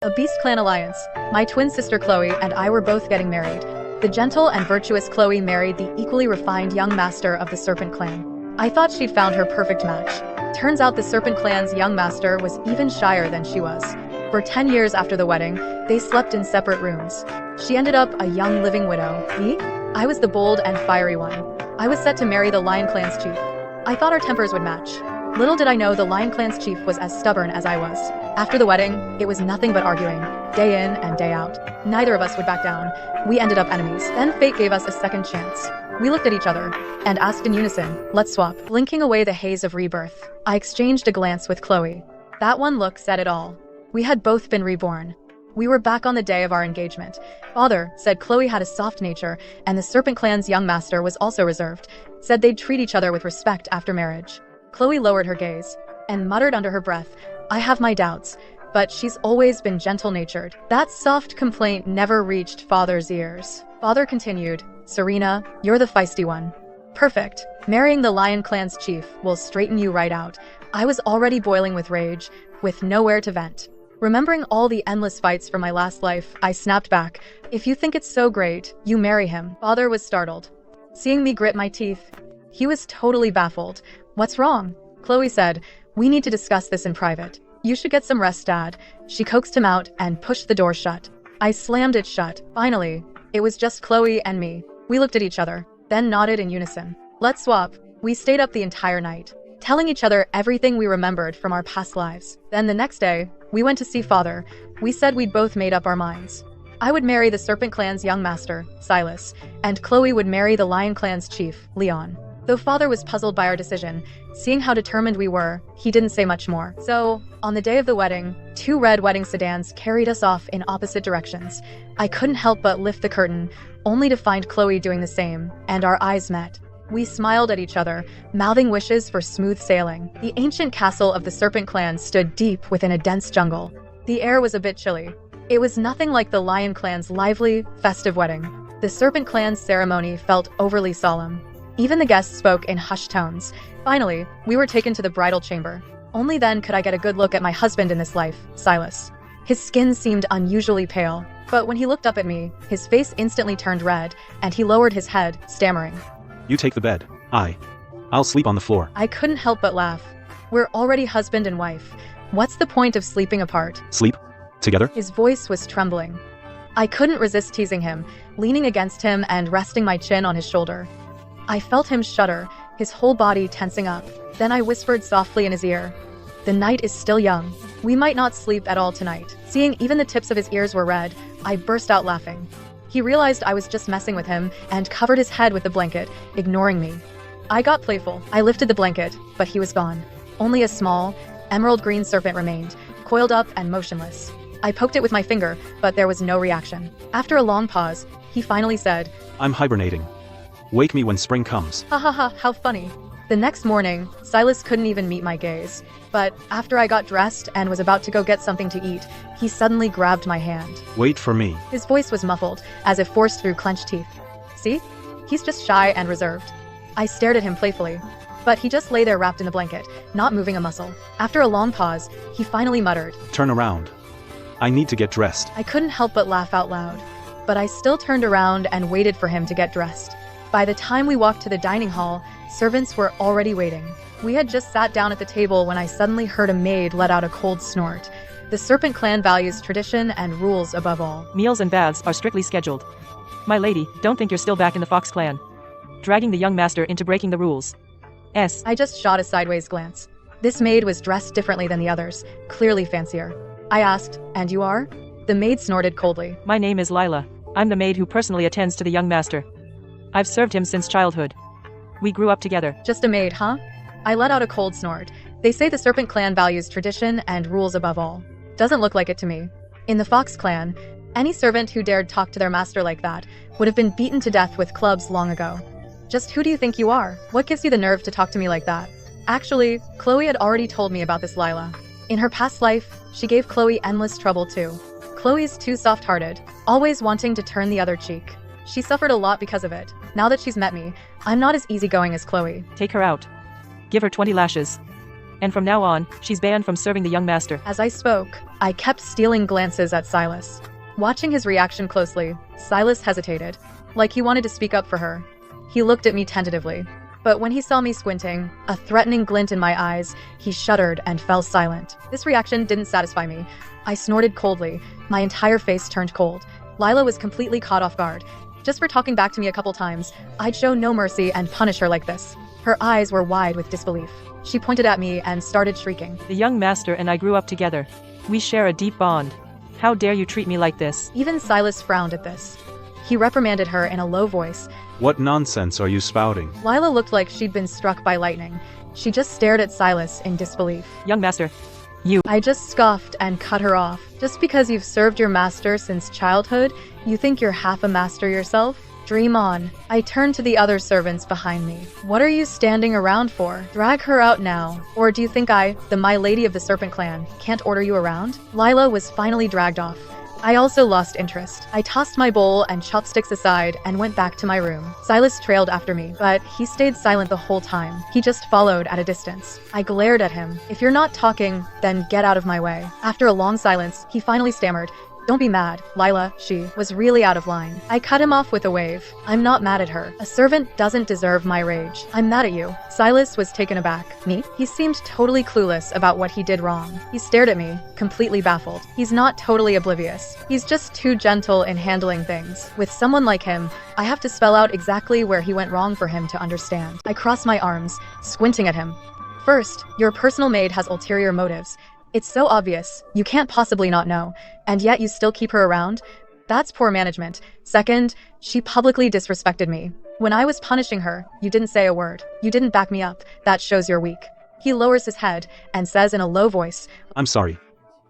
A Beast Clan alliance. My twin sister Chloe and I were both getting married. The gentle and virtuous Chloe married the equally refined young master of the Serpent Clan. I thought she'd found her perfect match. Turns out the Serpent Clan's young master was even shyer than she was. For 10 years after the wedding, they slept in separate rooms. She ended up a young living widow. Me? I was the bold and fiery one. I was set to marry the Lion Clan's chief. I thought our tempers would match. Little did I know the Lion Clan's chief was as stubborn as I was. After the wedding, it was nothing but arguing, day in and day out. Neither of us would back down. We ended up enemies. Then fate gave us a second chance. We looked at each other and asked in unison, let's swap. Blinking away the haze of rebirth, I exchanged a glance with Chloe. That one look said it all. We had both been reborn. We were back on the day of our engagement. Father said Chloe had a soft nature, and the Serpent Clan's young master was also reserved. Said they'd treat each other with respect after marriage. Chloe lowered her gaze and muttered under her breath, I have my doubts, but she's always been gentle-natured. That soft complaint never reached Father's ears. Father continued, Serena, you're the feisty one. Perfect. Marrying the Lion Clan's chief will straighten you right out. I was already boiling with rage, with nowhere to vent. Remembering all the endless fights from my last life, I snapped back. If you think it's so great, you marry him. Father was startled. Seeing me grit my teeth, he was totally baffled. What's wrong? Chloe said, we need to discuss this in private. You should get some rest, Dad. She coaxed him out and pushed the door shut. I slammed it shut. Finally, it was just Chloe and me. We looked at each other, then nodded in unison. Let's swap. We stayed up the entire night, telling each other everything we remembered from our past lives. Then the next day, we went to see Father. We said we'd both made up our minds. I would marry the Serpent Clan's young master, Silas, and Chloe would marry the Lion Clan's chief, Leon. Though Father was puzzled by our decision, seeing how determined we were, he didn't say much more. So, on the day of the wedding, 2 red wedding sedans carried us off in opposite directions. I couldn't help but lift the curtain, only to find Chloe doing the same, and our eyes met. We smiled at each other, mouthing wishes for smooth sailing. The ancient castle of the Serpent Clan stood deep within a dense jungle. The air was a bit chilly. It was nothing like the Lion Clan's lively, festive wedding. The Serpent Clan's ceremony felt overly solemn. Even the guests spoke in hushed tones. Finally, we were taken to the bridal chamber. Only then could I get a good look at my husband in this life, Silas. His skin seemed unusually pale, but when he looked up at me, his face instantly turned red, and he lowered his head, stammering. You take the bed. I'll sleep on the floor. I couldn't help but laugh. We're already husband and wife. What's the point of sleeping apart? Sleep? Together? His voice was trembling. I couldn't resist teasing him, leaning against him and resting my chin on his shoulder. I felt him shudder, his whole body tensing up. Then I whispered softly in his ear, the night is still young. We might not sleep at all tonight. Seeing even the tips of his ears were red, I burst out laughing. He realized I was just messing with him and covered his head with the blanket, ignoring me. I got playful. I lifted the blanket, but he was gone. Only a small, emerald green serpent remained, coiled up and motionless. I poked it with my finger, but there was no reaction. After a long pause, he finally said, I'm hibernating. Wake me when spring comes. Ha ha ha, how funny. The next morning, Silas couldn't even meet my gaze. But after I got dressed and was about to go get something to eat, he suddenly grabbed my hand. Wait for me. His voice was muffled, as if forced through clenched teeth. See? He's just shy and reserved. I stared at him playfully. But he just lay there wrapped in the blanket, not moving a muscle. After a long pause, he finally muttered, Turn around. I need to get dressed. I couldn't help but laugh out loud. But I still turned around and waited for him to get dressed. By the time we walked to the dining hall, servants were already waiting. We had just sat down at the table when I suddenly heard a maid let out a cold snort. The Serpent Clan values tradition and rules above all. Meals and baths are strictly scheduled. My lady, don't think you're still back in the Fox clan. Dragging the young master into breaking the rules. I just shot a sideways glance. This maid was dressed differently than the others, clearly fancier. I asked, and you are? The maid snorted coldly. My name is Lila. I'm the maid who personally attends to the young master. I've served him since childhood. We grew up together. Just a maid, huh? I let out a cold snort. They say the Serpent Clan values tradition and rules above all. Doesn't look like it to me. In the Fox clan, any servant who dared talk to their master like that would have been beaten to death with clubs long ago. Just who do you think you are? What gives you the nerve to talk to me like that? Actually, Chloe had already told me about this Lila. In her past life, she gave Chloe endless trouble too. Chloe's too soft-hearted, always wanting to turn the other cheek. She suffered a lot because of it. Now that she's met me, I'm not as easygoing as Chloe. Take her out. Give her 20 lashes. And from now on, she's banned from serving the young master. As I spoke, I kept stealing glances at Silas. Watching his reaction closely, Silas hesitated, like he wanted to speak up for her. He looked at me tentatively, but when he saw me squinting, a threatening glint in my eyes, he shuddered and fell silent. This reaction didn't satisfy me. I snorted coldly. My entire face turned cold. Lila was completely caught off guard. Just for talking back to me a couple times, I'd show no mercy and punish her like this. Her eyes were wide with disbelief. She pointed at me and started shrieking. The young master and I grew up together. We share a deep bond. How dare you treat me like this? Even Silas frowned at this. He reprimanded her in a low voice. What nonsense are you spouting? Lila looked like she'd been struck by lightning. She just stared at Silas in disbelief. Young master. I just scoffed and cut her off. Just because you've served your master since childhood, you think you're half a master yourself? Dream on. I turned to the other servants behind me. What are you standing around for? Drag her out now. Or do you think I, the My Lady of the Serpent Clan, can't order you around? Lila was finally dragged off. I also lost interest. I tossed my bowl and chopsticks aside and went back to my room. Silas trailed after me, but he stayed silent the whole time. He just followed at a distance. I glared at him. If you're not talking, then get out of my way. After a long silence, he finally stammered. Don't be mad, Lila, she was really out of line. I cut him off with a wave. I'm not mad at her. A servant doesn't deserve my rage. I'm mad at you. Silas was taken aback. Me? He seemed totally clueless about what he did wrong. He stared at me, completely baffled. He's not totally oblivious. He's just too gentle in handling things. With someone like him, I have to spell out exactly where he went wrong for him to understand. I crossed my arms, squinting at him. First, your personal maid has ulterior motives. It's so obvious, you can't possibly not know, and yet you still keep her around? That's poor management. Second, she publicly disrespected me. When I was punishing her, you didn't say a word. You didn't back me up. That shows you're weak. He lowers his head and says in a low voice, I'm sorry.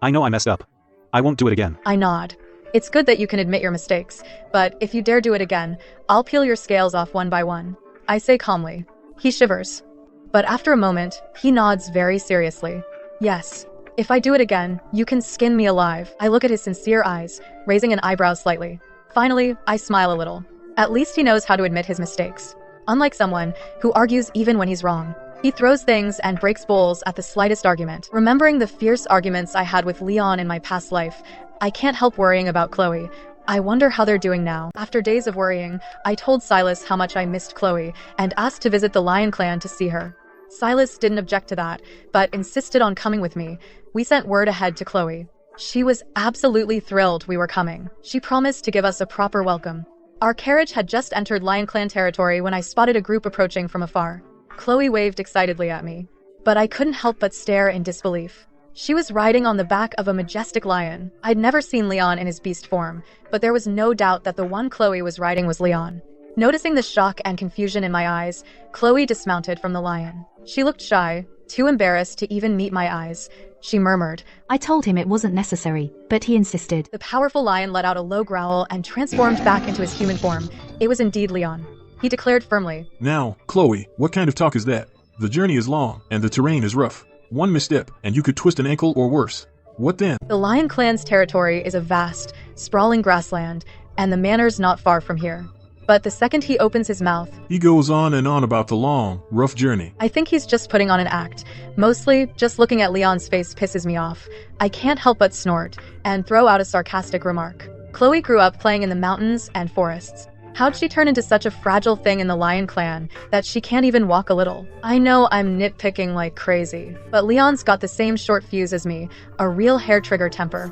I know I messed up. I won't do it again. I nod. It's good that you can admit your mistakes, but if you dare do it again, I'll peel your scales off one by one. I say calmly. He shivers. But after a moment, he nods very seriously. Yes. If I do it again, you can skin me alive. I look at his sincere eyes, raising an eyebrow slightly. Finally, I smile a little. At least he knows how to admit his mistakes. Unlike someone who argues even when he's wrong. He throws things and breaks bowls at the slightest argument. Remembering the fierce arguments I had with Leon in my past life, I can't help worrying about Chloe. I wonder how they're doing now. After days of worrying, I told Silas how much I missed Chloe and asked to visit the Lion Clan to see her. Silas didn't object to that, but insisted on coming with me. We sent word ahead to Chloe. She was absolutely thrilled we were coming. She promised to give us a proper welcome. Our carriage had just entered Lion Clan territory when I spotted a group approaching from afar. Chloe waved excitedly at me, but I couldn't help but stare in disbelief. She was riding on the back of a majestic lion. I'd never seen Leon in his beast form, but there was no doubt that the one Chloe was riding was Leon. Noticing the shock and confusion in my eyes, Chloe dismounted from the lion. She looked shy, too embarrassed to even meet my eyes. She murmured, I told him it wasn't necessary, but he insisted. The powerful lion let out a low growl and transformed back into his human form. It was indeed Leon. He declared firmly, Now, Chloe, what kind of talk is that? The journey is long, and the terrain is rough. One misstep, and you could twist an ankle or worse. What then? The Lion Clan's territory is a vast, sprawling grassland, and the manor's not far from here. But the second he opens his mouth, He goes on and on about the long, rough journey. I think he's just putting on an act. Mostly, just looking at Leon's face pisses me off. I can't help but snort and throw out a sarcastic remark. Chloe grew up playing in the mountains and forests. How'd she turn into such a fragile thing in the Lion Clan that she can't even walk a little? I know I'm nitpicking like crazy, but Leon's got the same short fuse as me, a real hair-trigger temper.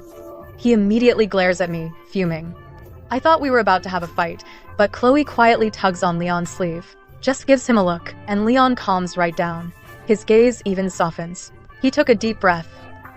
He immediately glares at me, fuming. I thought we were about to have a fight, but Chloe quietly tugs on Leon's sleeve, just gives him a look, and Leon calms right down. His gaze even softens. He took a deep breath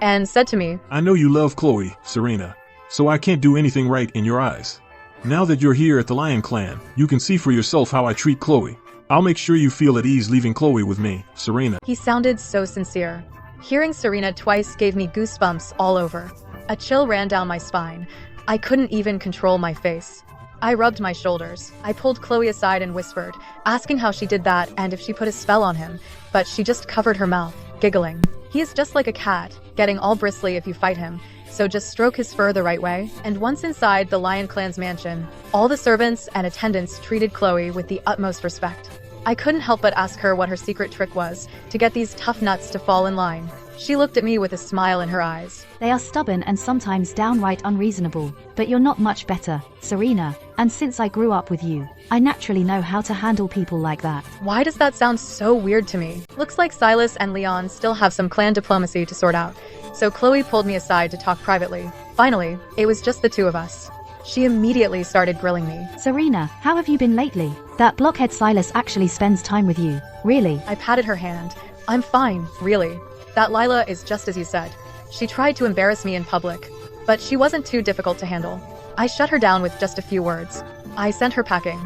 and said to me, I know you love Chloe, Serena, so I can't do anything right in your eyes. Now that you're here at the Lion Clan, you can see for yourself how I treat Chloe. I'll make sure you feel at ease leaving Chloe with me, Serena. He sounded so sincere. Hearing Serena twice gave me goosebumps all over. A chill ran down my spine. I couldn't even control my face. I rubbed my shoulders. I pulled Chloe aside and whispered, asking how she did that and if she put a spell on him, but she just covered her mouth, giggling. He is just like a cat, getting all bristly if you fight him, so just stroke his fur the right way. And once inside the Lion Clan's mansion, all the servants and attendants treated Chloe with the utmost respect. I couldn't help but ask her what her secret trick was to get these tough nuts to fall in line. She looked at me with a smile in her eyes. They are stubborn and sometimes downright unreasonable, but you're not much better, Serena, and since I grew up with you, I naturally know how to handle people like that. Why does that sound so weird to me? Looks like Silas and Leon still have some clan diplomacy to sort out, so Chloe pulled me aside to talk privately. Finally, it was just the two of us. She immediately started grilling me. Serena, how have you been lately? That blockhead Silas actually spends time with you, really? I patted her hand. I'm fine, really. That Lila is just as you said. She tried to embarrass me in public, but she wasn't too difficult to handle. I shut her down with just a few words. I sent her packing.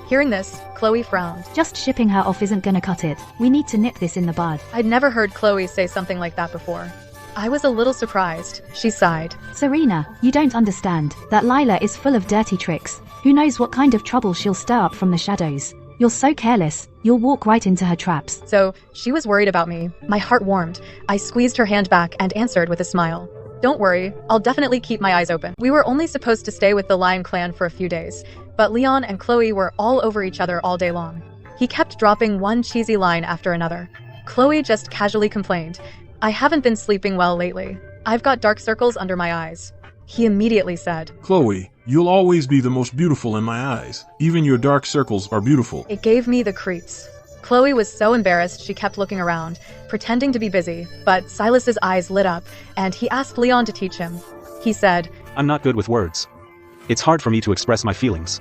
Hearing this, Chloe frowned. Just shipping her off isn't gonna cut it. We need to nip this in the bud. I'd never heard Chloe say something like that before. I was a little surprised. She sighed. Serena, you don't understand. That Lila is full of dirty tricks. Who knows what kind of trouble she'll stir up from the shadows. You're so careless, you'll walk right into her traps. So, she was worried about me. My heart warmed. I squeezed her hand back and answered with a smile. Don't worry, I'll definitely keep my eyes open. We were only supposed to stay with the Lion clan for a few days, but Leon and Chloe were all over each other all day long. He kept dropping one cheesy line after another. Chloe just casually complained, I haven't been sleeping well lately. I've got dark circles under my eyes. He immediately said, Chloe, you'll always be the most beautiful in my eyes. Even your dark circles are beautiful. It gave me the creeps. Chloe was so embarrassed she kept looking around, pretending to be busy, but Silas's eyes lit up, and he asked Leon to teach him. He said, I'm not good with words. It's hard for me to express my feelings.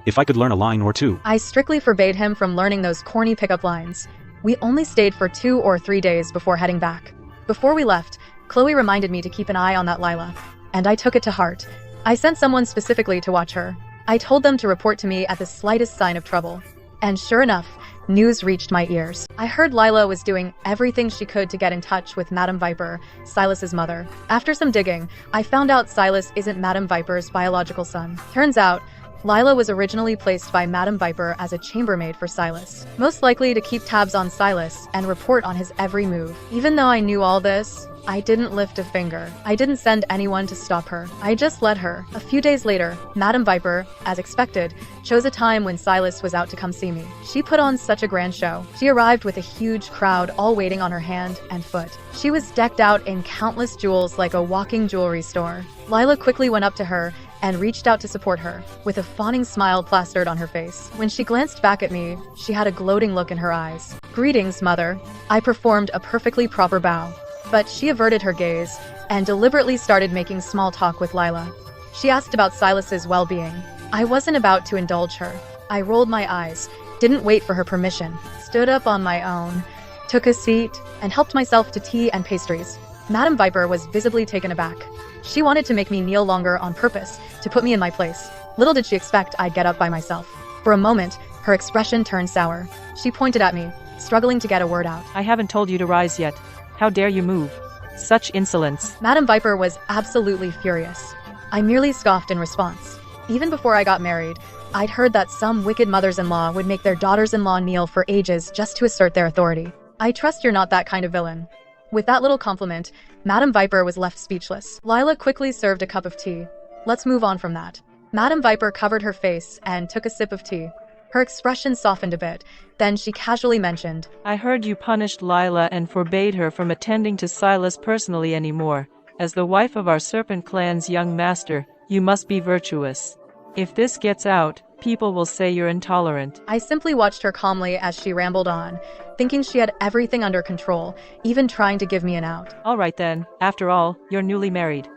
If I could learn a line or two. I strictly forbade him from learning those corny pickup lines. We only stayed for 2 or 3 days before heading back. Before we left, Chloe reminded me to keep an eye on that Lila, and I took it to heart. I sent someone specifically to watch her. I told them to report to me at the slightest sign of trouble. And sure enough, news reached my ears. I heard Lila was doing everything she could to get in touch with Madame Viper, Silas's mother. After some digging, I found out Silas isn't Madame Viper's biological son. Turns out, Lila was originally placed by Madame Viper as a chambermaid for Silas, most likely to keep tabs on Silas and report on his every move. Even though I knew all this, I didn't lift a finger. I didn't send anyone to stop her. I just let her. A few days later, Madame Viper, as expected, chose a time when Silas was out to come see me. She put on such a grand show. She arrived with a huge crowd all waiting on her hand and foot. She was decked out in countless jewels like a walking jewelry store. Lila quickly went up to her and reached out to support her, with a fawning smile plastered on her face. When she glanced back at me, she had a gloating look in her eyes. Greetings, mother. I performed a perfectly proper bow. But she averted her gaze and deliberately started making small talk with Lila. She asked about Silas's well-being. I wasn't about to indulge her. I rolled my eyes, didn't wait for her permission, stood up on my own, took a seat, and helped myself to tea and pastries. Madame Viper was visibly taken aback. She wanted to make me kneel longer on purpose, to put me in my place. Little did she expect I'd get up by myself. For a moment, her expression turned sour. She pointed at me, struggling to get a word out. I haven't told you to rise yet. How dare you move? Such insolence. Madame Viper was absolutely furious. I merely scoffed in response. Even before I got married, I'd heard that some wicked mothers-in-law would make their daughters-in-law kneel for ages just to assert their authority. I trust you're not that kind of villain. With that little compliment, Madame Viper was left speechless. Lila quickly served a cup of tea. Let's move on from that. Madame Viper covered her face and took a sip of tea. Her expression softened a bit. Then she casually mentioned, I heard you punished Lila and forbade her from attending to Silas personally anymore. As the wife of our Serpent Clan's young master, you must be virtuous. If this gets out, people will say you're intolerant. I simply watched her calmly as she rambled on, thinking she had everything under control, even trying to give me an out. All right then, after all, you're newly married.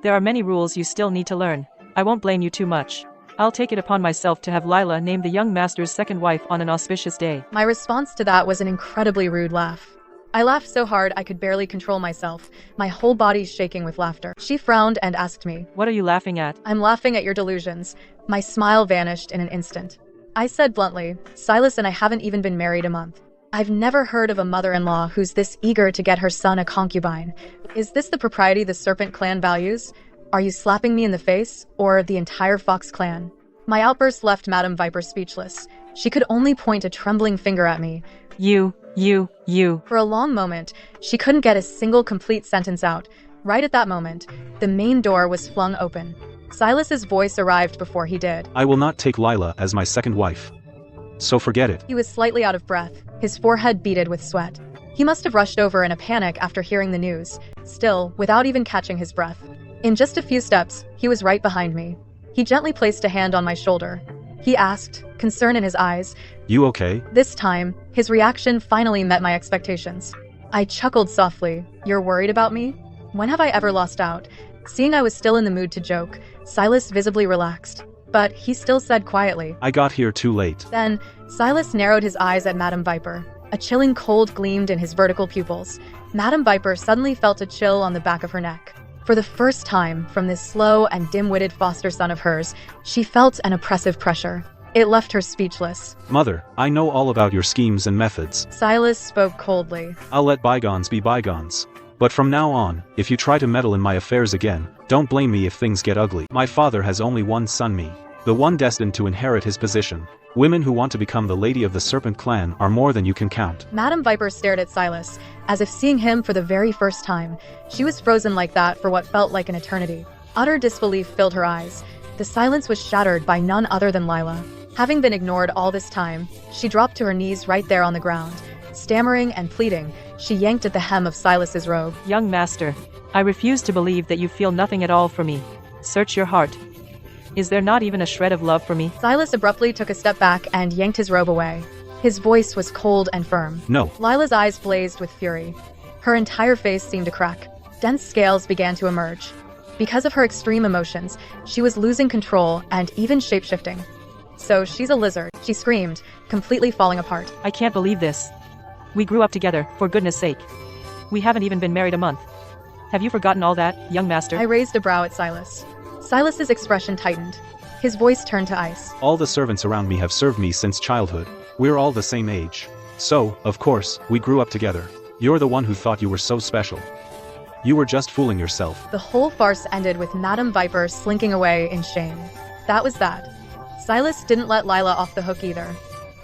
There are many rules you still need to learn. I won't blame you too much. I'll take it upon myself to have Lila named the young master's second wife on an auspicious day. My response to that was an incredibly rude laugh. I laughed so hard I could barely control myself, my whole body shaking with laughter. She frowned and asked me, What are you laughing at? I'm laughing at your delusions. My smile vanished in an instant. I said bluntly, Silas and I haven't even been married a month. I've never heard of a mother-in-law who's this eager to get her son a concubine. Is this the propriety the Serpent Clan values? Are you slapping me in the face, or the entire Fox clan? My outburst left Madame Viper speechless. She could only point a trembling finger at me. You. For a long moment, she couldn't get a single complete sentence out. Right at that moment, the main door was flung open. Silas's voice arrived before he did. I will not take Lila as my second wife. so forget it. He was slightly out of breath, his forehead beaded with sweat. He must have rushed over in a panic after hearing the news, still, without even catching his breath. In just a few steps, he was right behind me. He gently placed a hand on my shoulder. He asked, concern in his eyes. You okay? This time, his reaction finally met my expectations. I chuckled softly. You're worried about me? When have I ever lost out? Seeing I was still in the mood to joke, Silas visibly relaxed. But he still said quietly, I got here too late. Then, Silas narrowed his eyes at Madame Viper. A chilling cold gleamed in his vertical pupils. Madame Viper suddenly felt a chill on the back of her neck. For the first time, from this slow and dim-witted foster son of hers, she felt an oppressive pressure. It left her speechless. Mother, I know all about your schemes and methods. Silas spoke coldly. I'll let bygones be bygones. But from now on, if you try to meddle in my affairs again, don't blame me if things get ugly. My father has only one son, me. The one destined to inherit his position. Women who want to become the lady of the Serpent Clan are more than you can count. Madame Viper stared at Silas, as if seeing him for the very first time. She was frozen like that for what felt like an eternity. Utter disbelief filled her eyes. The silence was shattered by none other than Laya. Having been ignored all this time, she dropped to her knees right there on the ground. Stammering and pleading, she yanked at the hem of Silas's robe. Young master, I refuse to believe that you feel nothing at all for me. Search your heart. Is there not even a shred of love for me? Silas abruptly took a step back and yanked his robe away. His voice was cold and firm. No. Lila's eyes blazed with fury. Her entire face seemed to crack. Dense scales began to emerge. Because of her extreme emotions, she was losing control and even shape-shifting. So she's a lizard, she screamed, completely falling apart. I can't believe this. We grew up together, for goodness sake. We haven't even been married a month. Have you forgotten all that, young master? I raised a brow at Silas. Silas's expression tightened. His voice turned to ice. All the servants around me have served me since childhood. We're all the same age. So, of course, we grew up together. You're the one who thought you were so special. You were just fooling yourself. The whole farce ended with Madame Viper slinking away in shame. That was that. Silas didn't let Lila off the hook either.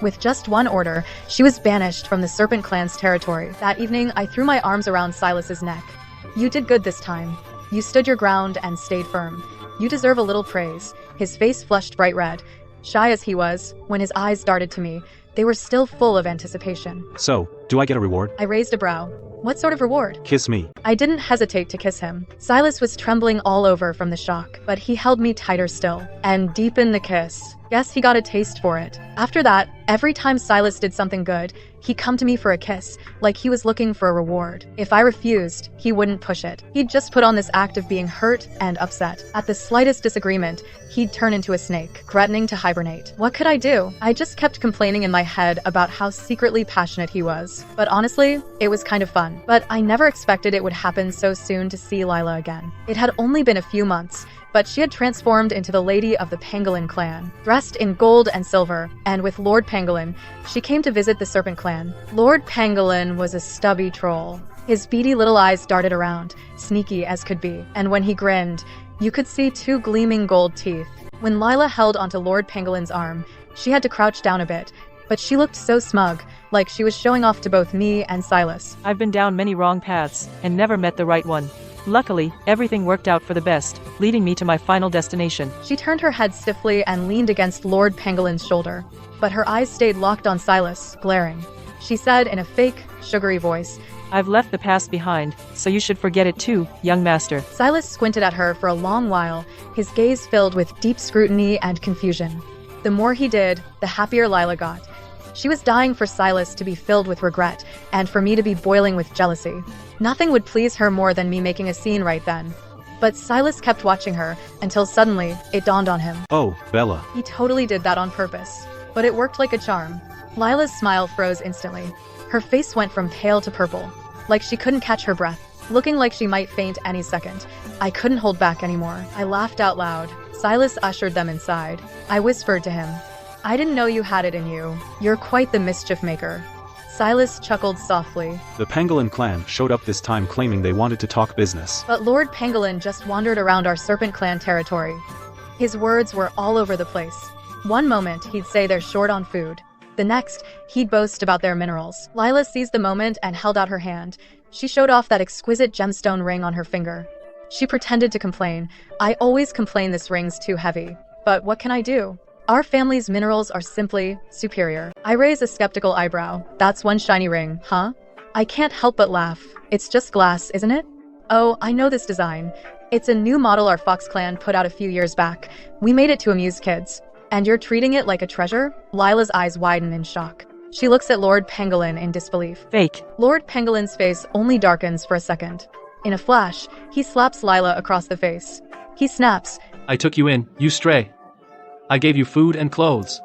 With just one order, she was banished from the Serpent Clan's territory. That evening, I threw my arms around Silas's neck. You did good this time. You stood your ground and stayed firm. You deserve a little praise. His face flushed bright red. Shy as he was, when his eyes darted to me, they were still full of anticipation. So, do I get a reward? I raised a brow. What sort of reward? Kiss me. I didn't hesitate to kiss him. Silas was trembling all over from the shock, but he held me tighter still, and deepened the kiss. Guess he got a taste for it. After that, every time Silas did something good, he'd come to me for a kiss, like he was looking for a reward. If I refused, he wouldn't push it. He'd just put on this act of being hurt and upset. At the slightest disagreement, he'd turn into a snake, threatening to hibernate. What could I do? I just kept complaining in my head about how secretly passionate he was. But honestly, it was kind of fun. But I never expected it would happen so soon to see Lila again. It had only been a few months, but she had transformed into the lady of the Pangolin clan. Dressed in gold and silver, and with Lord Pangolin, she came to visit the Serpent Clan. Lord Pangolin was a stubby troll. His beady little eyes darted around, sneaky as could be, and when he grinned, you could see two gleaming gold teeth. When Lila held onto Lord Pangolin's arm, she had to crouch down a bit, but she looked so smug, like she was showing off to both me and Silas. I've been down many wrong paths, and never met the right one. Luckily, everything worked out for the best, leading me to my final destination. She turned her head stiffly and leaned against Lord Pangolin's shoulder, but her eyes stayed locked on Silas, glaring. She said in a fake, sugary voice, I've left the past behind, so you should forget it too, young master. Silas squinted at her for a long while, his gaze filled with deep scrutiny and confusion. The more he did, the happier Lila got. She was dying for Silas to be filled with regret, and for me to be boiling with jealousy. Nothing would please her more than me making a scene right then. But Silas kept watching her, until suddenly, it dawned on him. Oh, Bella. He totally did that on purpose. But it worked like a charm. Lila's smile froze instantly. Her face went from pale to purple, like she couldn't catch her breath, looking like she might faint any second. I couldn't hold back anymore. I laughed out loud. Silas ushered them inside. I whispered to him, I didn't know you had it in you. You're quite the mischief maker. Silas chuckled softly. The Pangolin clan showed up this time claiming they wanted to talk business. But Lord Pangolin just wandered around our Serpent Clan territory. His words were all over the place. One moment, he'd say they're short on food. The next, he'd boast about their minerals. Lila seized the moment and held out her hand. She showed off that exquisite gemstone ring on her finger. She pretended to complain. I always complain this ring's too heavy. But what can I do? Our family's minerals are simply superior. I raise a skeptical eyebrow. That's one shiny ring, huh? I can't help but laugh. It's just glass, isn't it? Oh, I know this design. It's a new model our Fox clan put out a few years back. We made it to amuse kids. And you're treating it like a treasure? Lila's eyes widen in shock. She looks at Lord Pangolin in disbelief. Fake. Lord Pangolin's face only darkens for a second. In a flash, he slaps Lila across the face. He snaps. I took you in, you stray. I gave you food and clothes.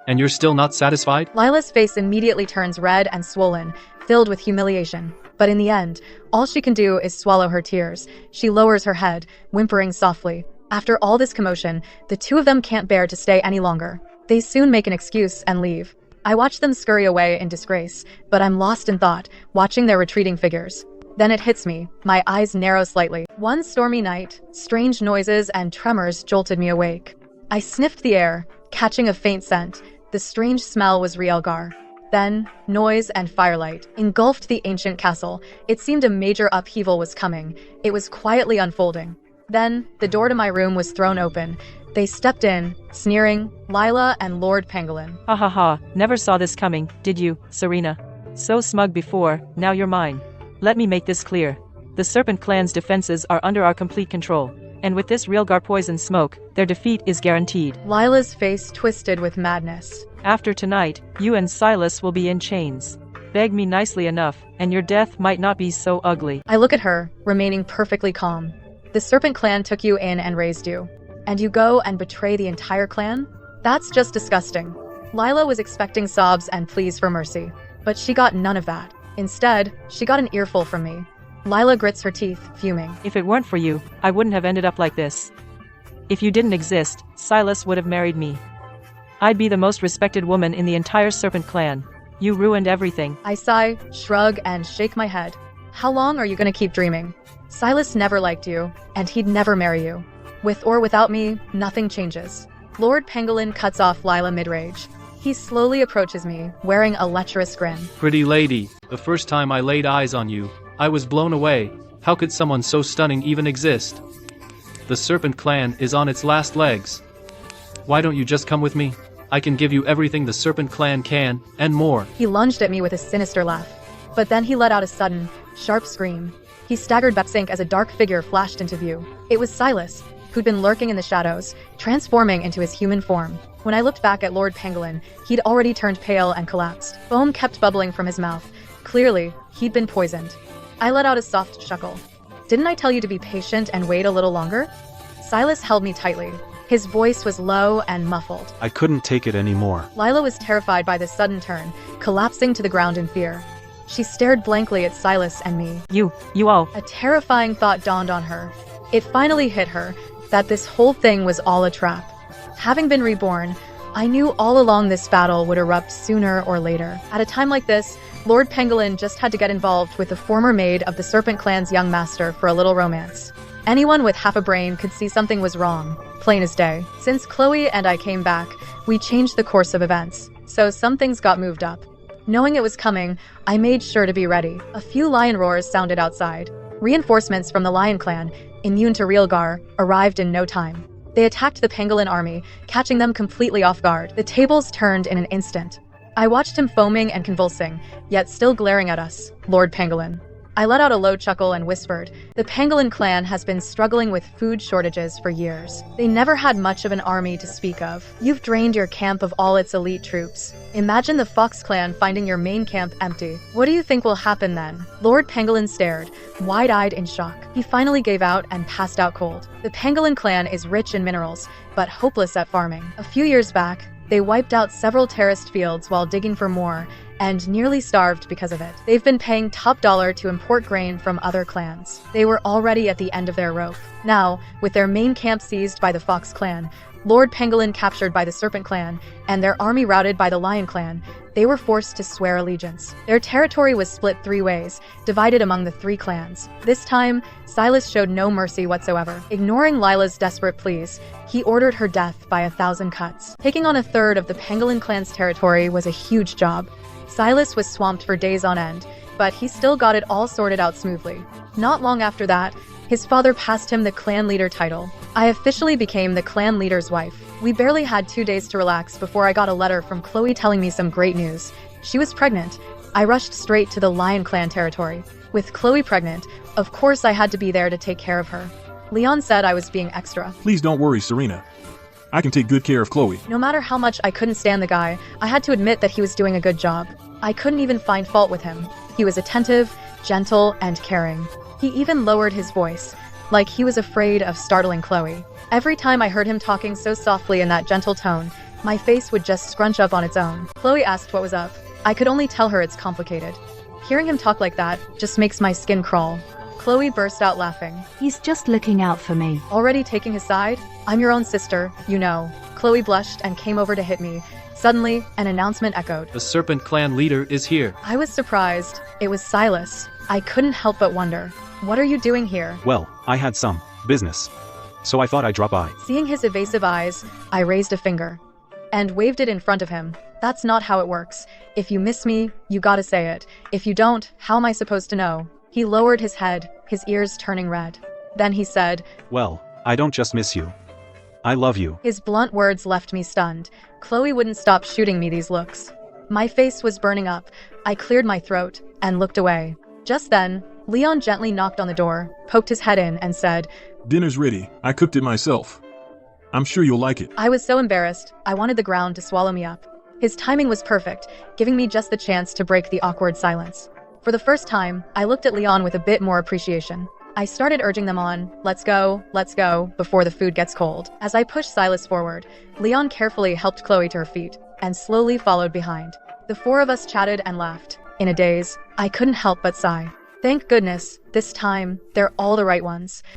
And you're still not satisfied? Lila's face immediately turns red and swollen, filled with humiliation. But in the end, all she can do is swallow her tears. She lowers her head, whimpering softly. After all this commotion, the two of them can't bear to stay any longer. They soon make an excuse and leave. I watch them scurry away in disgrace, but I'm lost in thought, watching their retreating figures. Then it hits me. My eyes narrow slightly. One stormy night, strange noises and tremors jolted me awake. I sniffed the air, catching a faint scent. The strange smell was Rielgar. Then, noise and firelight engulfed the ancient castle. It seemed a major upheaval was coming. It was quietly unfolding. Then, the door to my room was thrown open. They stepped in, sneering, Lila and Lord Pangolin. Ha ha ha, never saw this coming, did you, Serena? So smug before, now you're mine. Let me make this clear. The Serpent Clan's defenses are under our complete control. And with this Rielgar poison smoke, their defeat is guaranteed. Lila's face twisted with madness. After tonight, you and Silas will be in chains. Beg me nicely enough, and your death might not be so ugly. I look at her, remaining perfectly calm. The Serpent Clan took you in and raised you. And you go and betray the entire clan? That's just disgusting. Lila was expecting sobs and pleas for mercy, but she got none of that. Instead, she got an earful from me. Lila grits her teeth, fuming. If it weren't for you, I wouldn't have ended up like this. If you didn't exist, Silas would have married me. I'd be the most respected woman in the entire Serpent Clan. You ruined everything. I sigh, shrug, and shake my head. How long are you gonna keep dreaming? Silas never liked you, and he'd never marry you. With or without me, nothing changes. Lord Pangolin cuts off Lila mid-rage. He slowly approaches me, wearing a lecherous grin. Pretty lady, the first time I laid eyes on you, I was blown away. How could someone so stunning even exist? The Serpent Clan is on its last legs. Why don't you just come with me? I can give you everything the Serpent Clan can, and more. He lunged at me with a sinister laugh. But then he let out a sudden, sharp scream. He staggered back as a dark figure flashed into view. It was Silas, who'd been lurking in the shadows, transforming into his human form. When I looked back at Lord Pangolin, he'd already turned pale and collapsed. Foam kept bubbling from his mouth. Clearly, he'd been poisoned. I let out a soft chuckle. Didn't I tell you to be patient and wait a little longer? Silas held me tightly. His voice was low and muffled. I couldn't take it anymore. Lila was terrified by this sudden turn, collapsing to the ground in fear. She stared blankly at Silas and me. You all. A terrifying thought dawned on her. It finally hit her that this whole thing was all a trap. Having been reborn, I knew all along this battle would erupt sooner or later. At a time like this, Lord Pangolin just had to get involved with the former maid of the Serpent Clan's young master for a little romance. Anyone with half a brain could see something was wrong, plain as day. Since Chloe and I came back, we changed the course of events, so some things got moved up. Knowing it was coming, I made sure to be ready. A few lion roars sounded outside. Reinforcements from the Lion Clan, immune to Rielgar, arrived in no time. They attacked the Pangolin army, catching them completely off guard. The tables turned in an instant. I watched him foaming and convulsing, yet still glaring at us, Lord Pangolin. I let out a low chuckle and whispered, the Pangolin clan has been struggling with food shortages for years. They never had much of an army to speak of. You've drained your camp of all its elite troops. Imagine the Fox clan finding your main camp empty. What do you think will happen then? Lord Pangolin stared, wide-eyed in shock. He finally gave out and passed out cold. The Pangolin clan is rich in minerals, but hopeless at farming. A few years back, they wiped out several terraced fields while digging for more, and nearly starved because of it. They've been paying top dollar to import grain from other clans. They were already at the end of their rope. Now, with their main camp seized by the Fox clan, Lord Pangolin captured by the Serpent clan, and their army routed by the Lion clan, they were forced to swear allegiance. Their territory was split 3 ways, divided among the 3 clans. This time, Silas showed no mercy whatsoever. Ignoring Lila's desperate pleas, he ordered her death by 1,000 cuts. Taking on 1/3 of the Pangolin clan's territory was a huge job. Silas was swamped for days on end, but he still got it all sorted out smoothly. Not long after that, his father passed him the clan leader title. I officially became the clan leader's wife. We barely had 2 days to relax before I got a letter from Chloe telling me some great news. She was pregnant. I rushed straight to the Lion Clan territory. With Chloe pregnant, of course I had to be there to take care of her. Leon said I was being extra. Please don't worry, Serena. I can take good care of Chloe. No matter how much I couldn't stand the guy, I had to admit that he was doing a good job. I couldn't even find fault with him. He was attentive, gentle, and caring. He even lowered his voice, like he was afraid of startling Chloe. Every time I heard him talking so softly in that gentle tone, my face would just scrunch up on its own. Chloe asked what was up. I could only tell her it's complicated. Hearing him talk like that just makes my skin crawl. Chloe burst out laughing. He's just looking out for me. Already taking his side? I'm your own sister, you know. Chloe blushed and came over to hit me. Suddenly, an announcement echoed. The Serpent Clan leader is here. I was surprised. It was Silas. I couldn't help but wonder. What are you doing here? Well, I had some business. So I thought I'd drop by. Seeing his evasive eyes, I raised a finger and waved it in front of him. That's not how it works. If you miss me, you gotta say it. If you don't, how am I supposed to know? He lowered his head, his ears turning red. Then he said, Well, I don't just miss you. I love you. His blunt words left me stunned. Chloe wouldn't stop shooting me these looks. My face was burning up. I cleared my throat and looked away. Just then, Leon gently knocked on the door, poked his head in, and said, Dinner's ready. I cooked it myself. I'm sure you'll like it. I was so embarrassed, I wanted the ground to swallow me up. His timing was perfect, giving me just the chance to break the awkward silence. For the first time, I looked at Leon with a bit more appreciation. I started urging them on, let's go, before the food gets cold. As I pushed Silas forward, Leon carefully helped Chloe to her feet, and slowly followed behind. The four of us chatted and laughed. In a daze, I couldn't help but sigh. Thank goodness, this time, they're all the right ones.